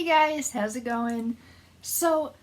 guys, how's it going? So,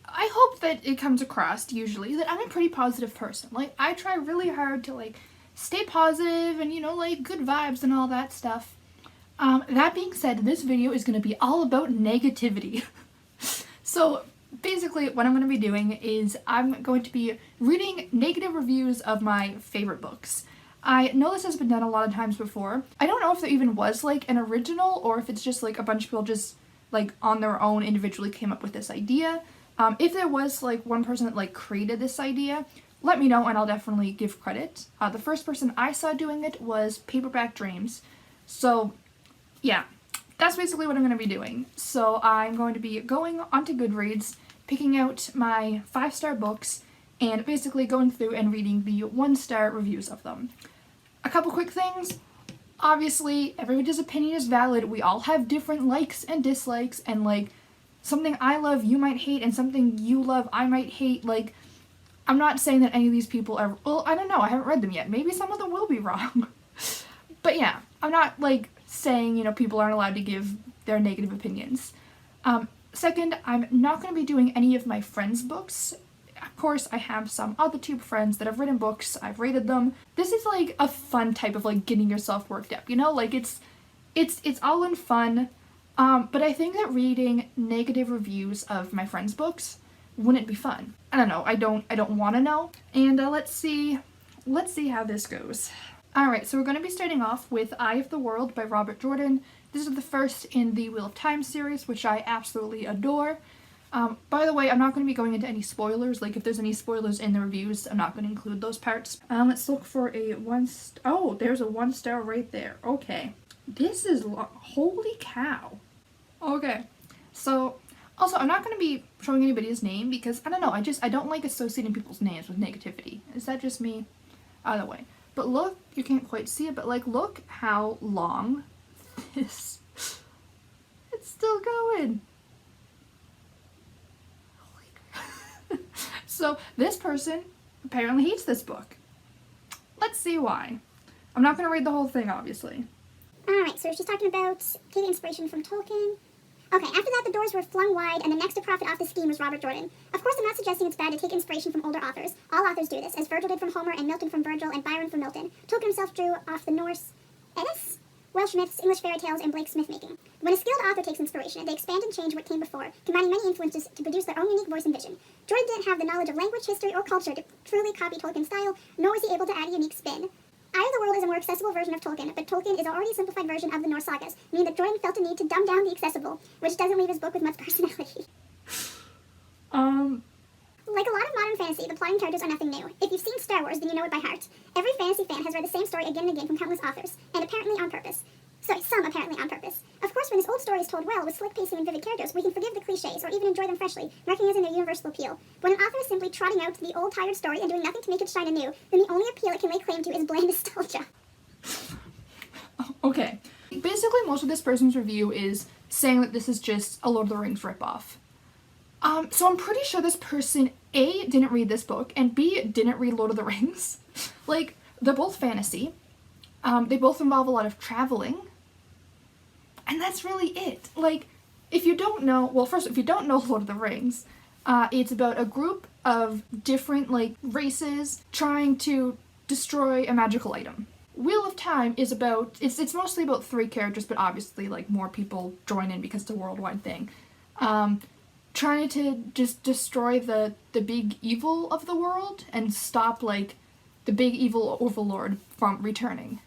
I hope that it comes across usually that I'm a pretty positive person. Like, I try really hard to stay positive and good vibes and all that stuff. That being said, this video is going to be all about negativity. So basically what I'm going to be doing is I'm going to be reading negative reviews of my favorite books. I know this has been done a lot of times before. I don't know if there even was an original or if it's just a bunch of people just on their own individually came up with this idea. If there was one person that created this idea, let me know and I'll definitely give credit. The first person I saw doing it was Paperback Dreams. So yeah, that's basically what I'm going to be doing. So I'm going to be going onto Goodreads, picking out my 5-star books, and basically going through and reading the 1-star reviews of them. A couple quick things. Obviously, everybody's opinion is valid. We all have different likes and dislikes, and something I love you might hate, and something you love I might hate. I'm not saying that any of these people are, well, I don't know, I haven't read them yet. Maybe some of them will be wrong. But yeah, I'm not saying, people aren't allowed to give their negative opinions. Second, I'm not going to be doing any of my friends' books. Of course, I have some other tube friends that have written books, I've rated them. This is a fun type of getting yourself worked up, it's all in fun. But I think that reading negative reviews of my friends' books wouldn't be fun. I don't know, I don't want to know. And let's see how this goes. Alright, so we're going to be starting off with Eye of the World by Robert Jordan. This is the first in the Wheel of Time series, which I absolutely adore. By the way, I'm not going to be going into any spoilers. If there's any spoilers in the reviews, I'm not going to include those parts. Let's look for a oh, there's a 1-star right there. Okay. This is holy cow. Okay. So, also, I'm not going to be showing anybody's name because, I don't know, I don't like associating people's names with negativity. Is that just me? Either way. But look, you can't quite see it, but look how long this... It's still going. So this person apparently hates this book. Let's see why. I'm not going to read the whole thing, obviously. Alright, so she's talking about taking inspiration from Tolkien. Okay, after that the doors were flung wide and the next to profit off the scheme was Robert Jordan. Of course I'm not suggesting it's bad to take inspiration from older authors. All authors do this, as Virgil did from Homer and Milton from Virgil and Byron from Milton. Tolkien himself drew off the Norse Otis, Welsh myths, English fairy tales, and Blake's myth-making. When a skilled author takes inspiration, they expand and change what came before, combining many influences to produce their own unique voice and vision. Jordan didn't have the knowledge of language, history, or culture to truly copy Tolkien's style, nor was he able to add a unique spin. Eye of the World is a more accessible version of Tolkien, but Tolkien is already a simplified version of the Norse sagas, meaning that Jordan felt a need to dumb down the accessible, which doesn't leave his book with much personality. Like a lot of modern fantasy, the plotting characters are nothing new. If you've seen Star Wars, then you know it by heart. Every fantasy fan has read the same story again and again from countless authors, and apparently on purpose. Some apparently on purpose. Of course, when this old story is told well, with slick pacing and vivid characters, we can forgive the cliches, or even enjoy them freshly, recognizing their universal appeal. When an author is simply trotting out the old tired story and doing nothing to make it shine anew, then the only appeal it can lay claim to is bland nostalgia. Okay. Basically, most of this person's review is saying that this is just a Lord of the Rings ripoff. So I'm pretty sure this person, A, didn't read this book, and B, didn't read Lord of the Rings. They're both fantasy. They both involve a lot of traveling. And that's really it. If you don't know, well, first, if you don't know Lord of the Rings, it's about a group of different, races trying to destroy a magical item. Wheel of Time is about, it's mostly about 3 characters, but obviously, more people join in because it's a worldwide thing. Trying to just destroy the big evil of the world and stop, the big evil overlord from returning.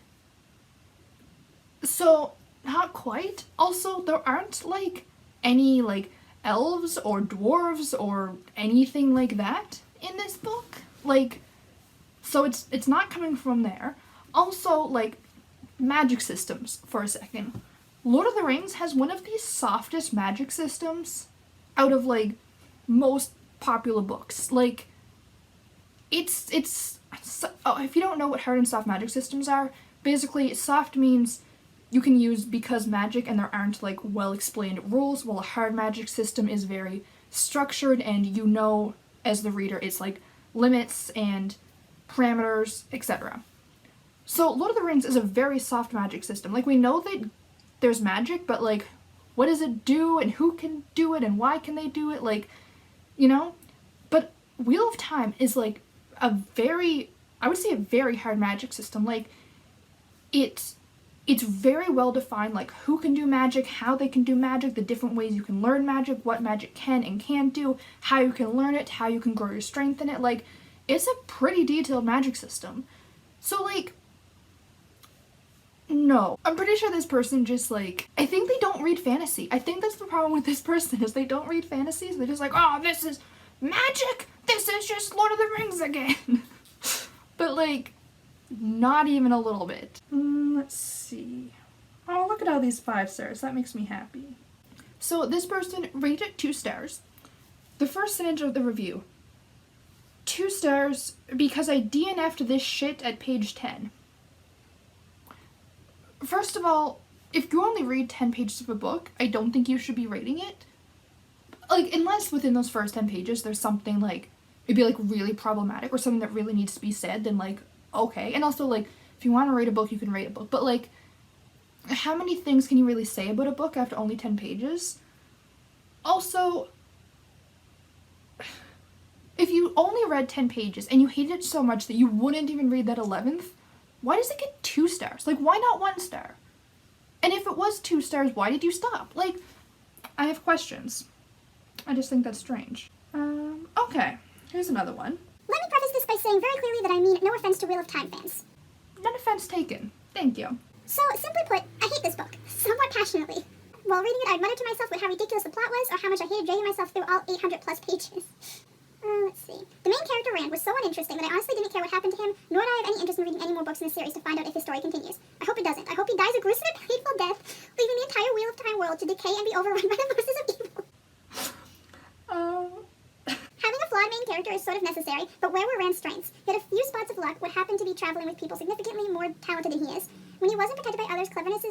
So, not quite. Also, there aren't, any, elves or dwarves or anything like that in this book. So it's not coming from there. Also, magic systems, for a second. Lord of the Rings has one of the softest magic systems out of, most popular books. If you don't know what hard and soft magic systems are, basically, soft means you can use because magic and there aren't, well-explained rules, while a hard magic system is very structured and as the reader, it's, limits and parameters, etc. So Lord of the Rings is a very soft magic system. We know that there's magic, but what does it do and who can do it and why can they do it, like, you know? But Wheel of Time is like a very, I would say a very hard magic system. Like, it's very well defined, like who can do magic, how they can do magic, the different ways you can learn magic, what magic can and can't do, how you can learn it, how you can grow your strength in it. Like, it's a pretty detailed magic system. So, like, no. I'm pretty sure this person just, like, I think they don't read fantasy. I think that's the problem with this person, is they don't read fantasies. They're just like, oh, this is magic! This is just Lord of the Rings again! But, like, not even a little bit. Let's see. Oh, look at all these 5 stars. That makes me happy. So this person rated it 2 stars. The first sentence of the review. 2 stars because I DNF'd this shit at page 10. First of all, if you only read 10 pages of a book, I don't think you should be rating it. Like, unless within those first 10 pages there's something, like, it'd be, like, really problematic or something that really needs to be said, then, like, okay. And also, like, if you want to rate a book, you can rate a book. But, like, how many things can you really say about a book after only 10 pages? Also, if you only read 10 pages and you hated it so much that you wouldn't even read that 11th, why does it get 2 stars? Like, why not 1 star? And if it was 2 stars, why did you stop? Like, I have questions. I just think that's strange. Okay. Here's another one. Let me preface this by saying very clearly that I mean no offense to Wheel of Time fans. None offense taken. Thank you. So, simply put, I hate this book, somewhat passionately. While reading it, I muttered to myself with how ridiculous the plot was, or how much I hated dragging myself through all 800 plus pages. Let's see. The main character, Rand, was so uninteresting that I honestly didn't care what happened to him, nor do I have any interest in reading any more books in the series to find out if his story continues. I hope it doesn't. I hope he dies a gruesome and painful death, leaving the entire Wheel of Time world to decay and be overrun by the forces of evil. Having a flawed main character is sort of necessary, but where were Rand's strengths? He had a few spots of luck, would happen to be traveling with people significantly more talented than he is. When he wasn't protected by others' cleverness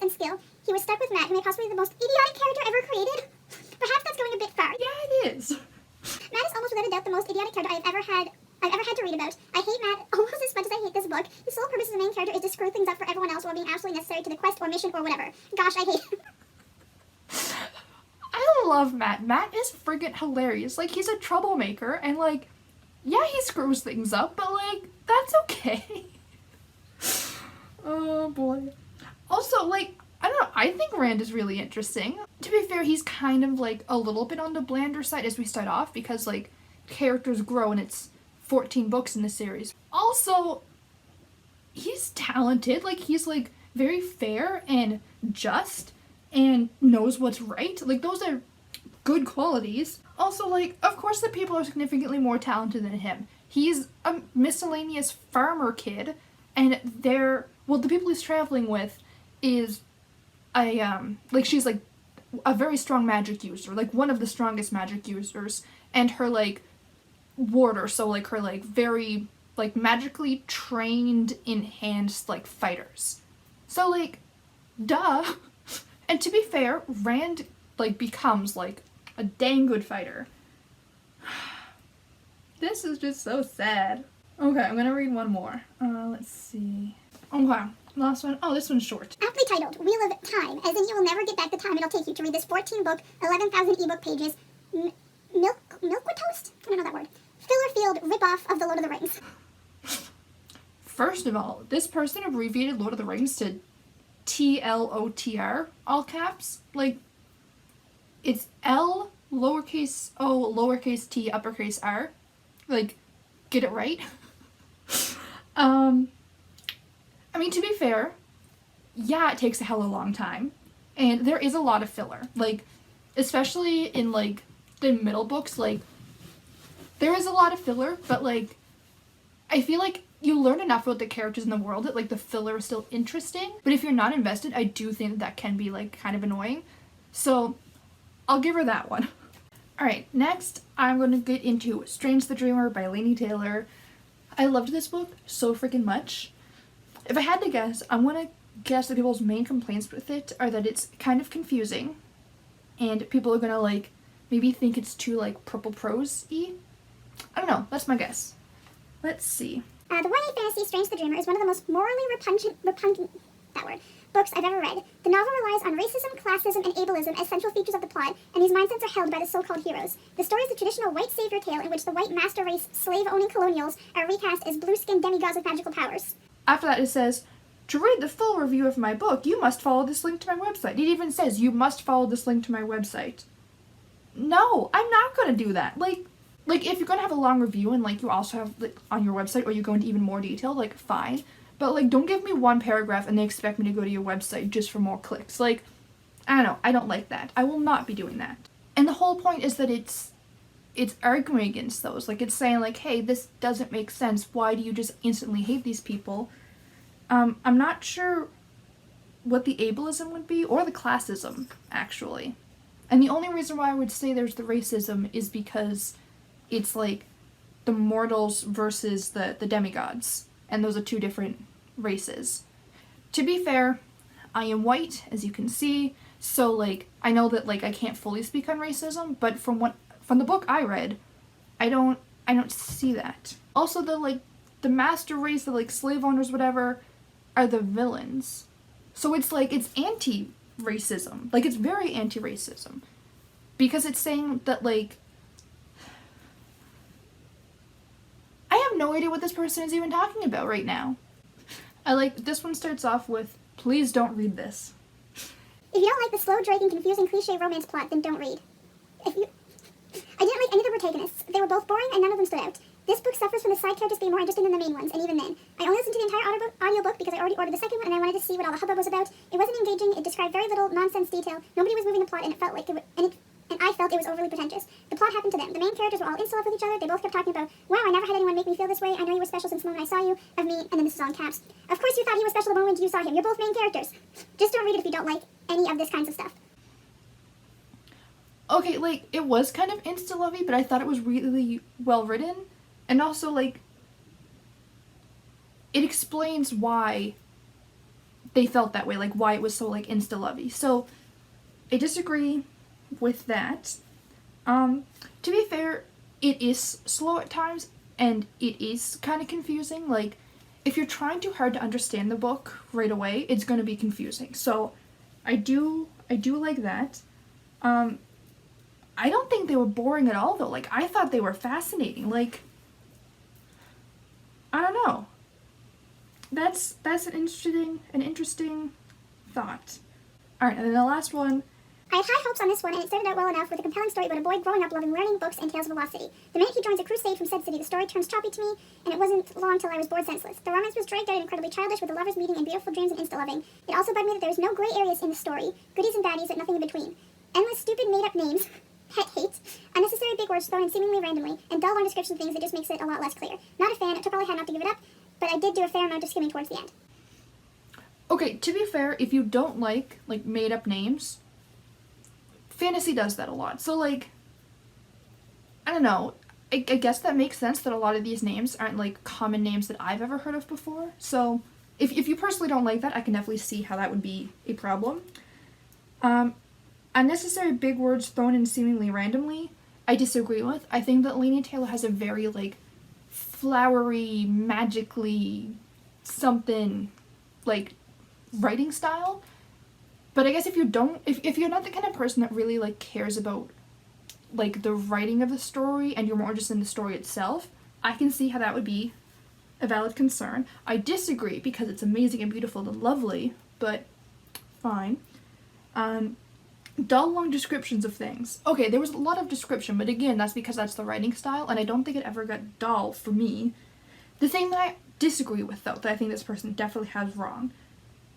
and skill, he was stuck with Matt, who may possibly be the most idiotic character ever created. Perhaps that's going a bit far. Yeah, it is. Matt is almost without a doubt the most idiotic character I've ever had to read about. I hate Matt almost as much as I hate this book. His sole purpose as the main character is to screw things up for everyone else while being absolutely necessary to the quest or mission or whatever. Gosh, I hate him. I love Matt. Matt is friggin' hilarious. Like, he's a troublemaker, and, like, yeah, he screws things up, but, like, that's okay. Oh, boy. Also, like, I don't know, I think Rand is really interesting. To be fair, he's kind of, like, a little bit on the blander side as we start off, because, like, characters grow and it's 14 books in the series. Also, he's talented. Like, he's, like, very fair and just and knows what's right. Like, those are good qualities. Also, like, of course the people are significantly more talented than him. He's a miscellaneous farmer kid, and the people he's traveling with is she's, like, a very strong magic user, like, one of the strongest magic users, and her, like, warder, so, like, her, like, very, like, magically trained, enhanced, like, fighters. So, like, duh. And to be fair, Rand, like, becomes, like, a dang good fighter. This is just so sad. Okay, I'm gonna read one more. Let's see. Okay, last one. Oh, this one's short. Aptly titled Wheel of Time, as in you will never get back the time it'll take you to read this 14-book, 11,000 ebook pages, milk with toast? I don't know that word. Filler-field rip-off of the Lord of the Rings. First of all, this person abbreviated Lord of the Rings to TLOTR, all caps. Like, it's L, lowercase o, lowercase t, uppercase r. Like, get it right. I mean, to be fair, yeah, it takes a hella long time. And there is a lot of filler. Like, especially in, like, the middle books, like, there is a lot of filler, but, like, I feel like you learn enough about the characters in the world that, like, the filler is still interesting. But if you're not invested, I do think that can be, like, kind of annoying. So, I'll give her that one. Alright, next, I'm going to get into Strange the Dreamer by Laini Taylor. I loved this book so freaking much. If I had to guess, I'm going to guess that people's main complaints with it are that it's kind of confusing. And people are going to, like, maybe think it's too, like, purple prose-y. I don't know, that's my guess. Let's see. The YA fantasy Strange the Dreamer is one of the most morally repugnant that word, books I've ever read. The novel relies on racism, classism, and ableism as central features of the plot, and these mindsets are held by the so-called heroes. The story is the traditional white savior tale in which the white master race slave-owning colonials are recast as blue-skinned demigods with magical powers. After that it says, to read the full review of my book, you must follow this link to my website. It even says, you must follow this link to my website. No, I'm not gonna do that. Like if you're gonna have a long review and like you also have like on your website or you go into even more detail, like fine. But like don't give me one paragraph and they expect me to go to your website just for more clicks. Like, I don't know, I don't like that. I will not be doing that. And the whole point is that it's arguing against those. Like it's saying like, hey, this doesn't make sense. Why do you just instantly hate these people? I'm not sure what the ableism would be or the classism, actually. And the only reason why I would say there's the racism is because it's like the mortals versus the demigods. And those are two different races. To be fair, I am white, as you can see, so like I know that like I can't fully speak on racism, but from the book I read, I don't see that. Also the master race, the like slave owners, whatever, are the villains. So it's like it's anti-racism. Like it's very anti-racism. Because it's saying that like I have no idea what this person is even talking about right now. This one starts off with, please don't read this. If you don't like the slow, dragging, confusing, cliche romance plot, then don't read. I didn't like any of the protagonists. They were both boring and none of them stood out. This book suffers from the side characters being more interesting than the main ones, and even then. I only listened to the entire audiobook because I already ordered the second one and I wanted to see what all the hubbub was about. It wasn't engaging, it described very little nonsense detail, nobody was moving the plot, and I felt it was overly pretentious. The plot happened to them. The main characters were all in love with each other. They both kept talking about, wow, I never had anyone make me feel this way. I know you were special since the moment I saw you. Of me, and then this is all in caps. Of course you thought he was special the moment you saw him. You're both main characters. Just don't read it if you don't like any of this kinds of stuff. Okay, like, it was kind of insta-lovey, but I thought it was really well written. And also, like, it explains why they felt that way, like, why it was so, like, insta-lovey. So, I disagree with that. To be fair, it is slow at times, and it is kind of confusing. Like, if you're trying too hard to understand the book right away, it's going to be confusing. So, I do like that. I don't think they were boring at all, though. Like, I thought they were fascinating. Like, I don't know. That's an interesting thought. Alright, and then the last one. I had high hopes on this one, and it started out well enough with a compelling story about a boy growing up loving learning, books, and tales of a lost city. The minute he joins a crusade from said city, the story turns choppy to me, and it wasn't long till I was bored senseless. The romance was dragged out and incredibly childish, with the lovers meeting and beautiful dreams and insta-loving. It also bugged me that there was no gray areas in the story, goodies and baddies, but nothing in between. Endless, stupid, made-up names, hate, unnecessary big words thrown in seemingly randomly, and dull long description of things that just makes it a lot less clear. Not a fan, it took all I had not to give it up, but I did do a fair amount of skimming towards the end. Okay, to be fair, if you don't like made-up names, fantasy does that a lot. So, like, I don't know. I guess that makes sense that a lot of these names aren't, like, common names that I've ever heard of before. So, if you personally don't like that, I can definitely see how that would be a problem. Unnecessary big words thrown in seemingly randomly, I disagree with. I think that Laini Taylor has a very, like, flowery, magically something, like, writing style. But I guess if you're not the kind of person that really, like, cares about, like, the writing of the story and you're more interested in the story itself, I can see how that would be a valid concern. I disagree because it's amazing and beautiful and lovely, but fine. Dull, long descriptions of things. Okay, there was a lot of description, but again, that's because that's the writing style, and I don't think it ever got dull for me. The thing that I disagree with, though, that I think this person definitely has wrong,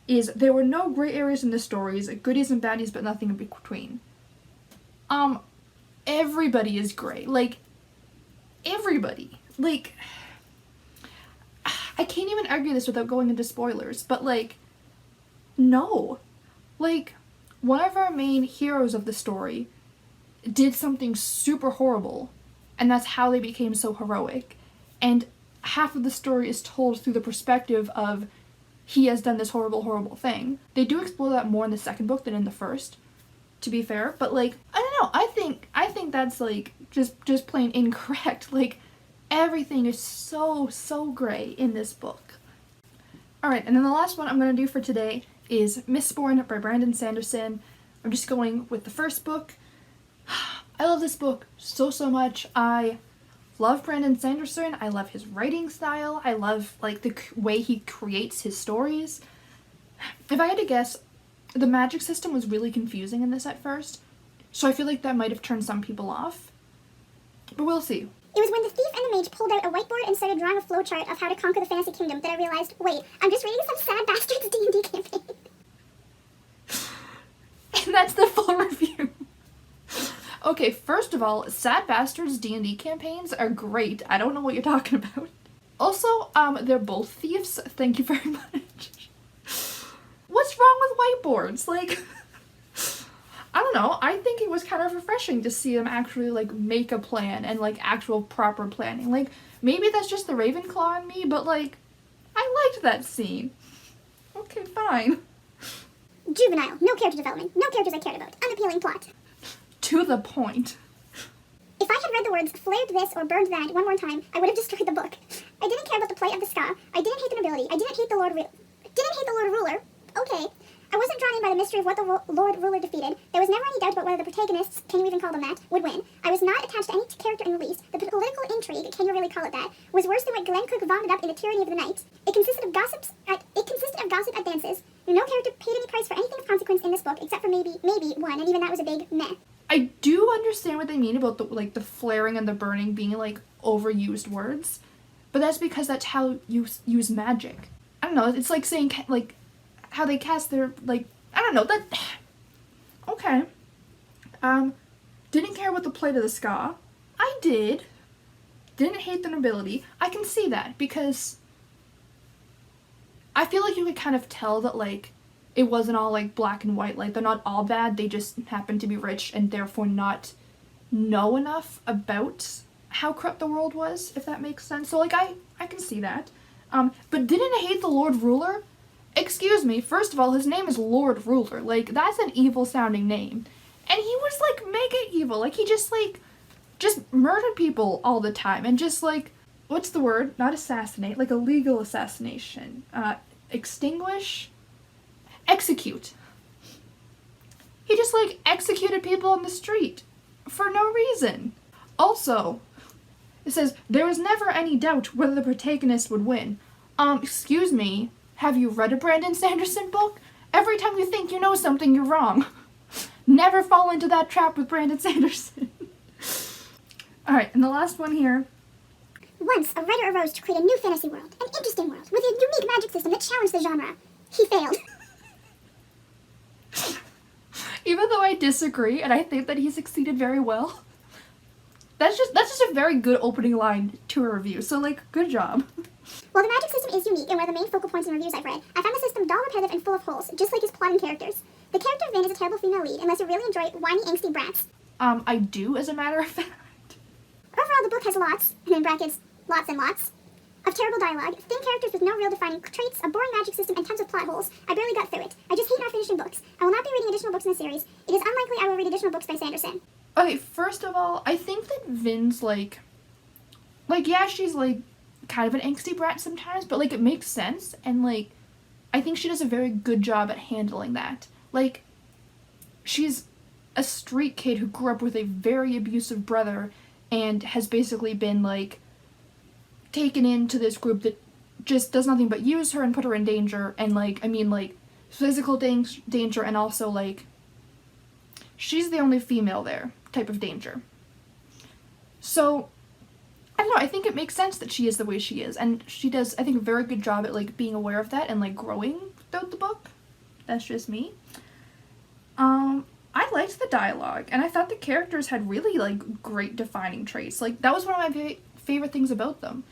is there were no gray areas in the stories, goodies and baddies, but nothing in between. Everybody is gray. Like, everybody. Like, I can't even argue this without going into spoilers, but, like, no. Like, one of our main heroes of the story did something super horrible, and that's how they became so heroic. And half of the story is told through the perspective of he has done this horrible, horrible thing. They do explore that more in the second book than in the first, to be fair, but, like, I don't know, I think that's, like, just plain incorrect. Like, everything is so gray in this book. Alright, and then the last one I'm going to do for today is Mistborn by Brandon Sanderson. I'm just going with the first book. I love this book so much. I love Brandon Sanderson. I love his writing style. I love like the way he creates his stories. If I had to guess, the magic system was really confusing in this at first, so I feel like that might have turned some people off. But we'll see. It was when the thief and the mage pulled out a whiteboard and started drawing a flowchart of how to conquer the fantasy kingdom that I realized, wait, I'm just reading some sad bastards D&D campaign. And that's the full review. Okay, first of all, Sad Bastards D&D campaigns are great. I don't know what you're talking about. Also, they're both thieves. Thank you very much. What's wrong with whiteboards? Like, I don't know. I think it was kind of refreshing to see them actually, like, make a plan and, like, actual proper planning. Like, maybe that's just the Ravenclaw in me, but, like, I liked that scene. Okay, fine. Juvenile. No character development. No characters I cared about. Unappealing plot. To the point. If I had read the words flared this or burned that one more time, I would have destroyed the book. I didn't care about the plight of the ska. I didn't hate the nobility. I didn't hate the Lord Ruler. Okay. I wasn't drawn in by the mystery of what the Lord Ruler defeated. There was never any doubt about whether the protagonists, can you even call them that, would win. I was not attached to any character in the least. The political intrigue, can you really call it that, was worse than what Glencook vomited up in the tyranny of the night. It consisted of gossip at dances. No character paid any price for anything of consequence in this book, except for maybe one, and even that was a big meh. I do understand what they mean about the flaring and the burning being like overused words, but that's because that's how you use magic. I don't know, it's like saying like how they cast their like, I don't know, that okay. Didn't care about the plight of the ska. I did. Didn't hate the nobility. I can see that because I feel like you could kind of tell that like it wasn't all like black and white, like they're not all bad, they just happen to be rich and therefore not know enough about how corrupt the world was, if that makes sense. So like I can see that. But didn't hate the Lord Ruler? Excuse me, first of all, his name is Lord Ruler. Like, that's an evil sounding name. And he was like mega evil. Like, he just murdered people all the time and just like, what's the word? Not assassinate, like a legal assassination. Extinguish? Execute. He just like executed people on the street for no reason. Also, it says, there was never any doubt whether the protagonist would win. Excuse me, have you read a Brandon Sanderson book? Every time you think you know something, you're wrong. Never fall into that trap with Brandon Sanderson. Alright, and the last one here. Once, a writer arose to create a new fantasy world, an interesting world, with a unique magic system that challenged the genre. He failed. Even though I disagree, and I think that he succeeded very well, that's just a very good opening line to a review, so like, good job. While the magic system is unique and one of the main focal points in reviews I've read, I found the system dull, repetitive, and full of holes, just like his plot and characters. The character of Vin is a terrible female lead, unless you really enjoy whiny, angsty brats. I do, as a matter of fact. Overall, the book has lots, and in brackets, lots and lots, of terrible dialogue, thin characters with no real defining traits, a boring magic system, and tons of plot holes. I barely got through it. I just hate not finishing books. I will not be reading additional books in the series. It is unlikely I will read additional books by Sanderson. Okay, first of all, I think that Vin's like, yeah, she's like kind of an angsty brat sometimes, but like it makes sense, and like I think she does a very good job at handling that. Like, she's a street kid who grew up with a very abusive brother and has basically been like taken into this group that just does nothing but use her and put her in danger, and like, I mean, like physical danger, and also like she's the only female there type of danger. So I don't know, I think it makes sense that she is the way she is, and she does, I think, a very good job at like being aware of that and like growing throughout the book. That's just me. I liked the dialogue, and I thought the characters had really like great defining traits. Like, that was one of my favorite things about them.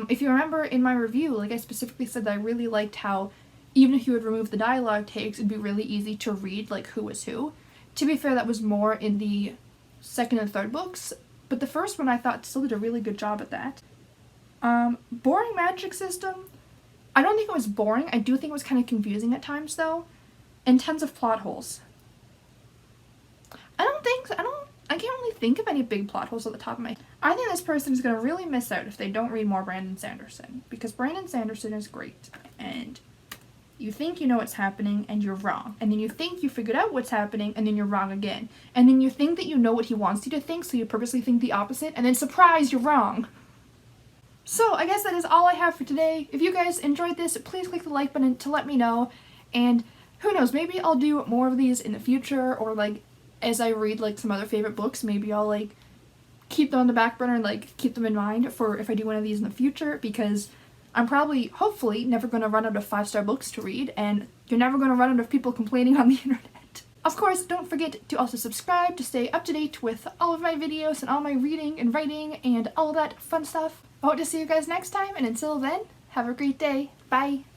If you remember in my review, like, I specifically said that I really liked how even if you would remove the dialogue takes, it'd be really easy to read like who was who. To be fair, that was more in the second and third books, but the first one I thought still did a really good job at that. Boring magic system. I don't think it was boring. I do think it was kind of confusing at times though, and tons of plot holes. I can't really think of any big plot holes at the top of my head. I think this person is going to really miss out if they don't read more Brandon Sanderson, because Brandon Sanderson is great. and you think you know what's happening and you're wrong. And then you think you figured out what's happening and then you're wrong again. And then you think that you know what he wants you to think, so you purposely think the opposite, and then surprise, you're wrong. So I guess that is all I have for today. If you guys enjoyed this, please click the like button to let me know. And who knows, maybe I'll do more of these in the future, or like as I read like some other favorite books, maybe I'll like keep them on the back burner and like keep them in mind for if I do one of these in the future, because I'm probably, hopefully, never going to run out of 5-star books to read, and you're never going to run out of people complaining on the internet. Of course, don't forget to also subscribe to stay up to date with all of my videos and all my reading and writing and all that fun stuff. I hope to see you guys next time, and until then, have a great day. Bye!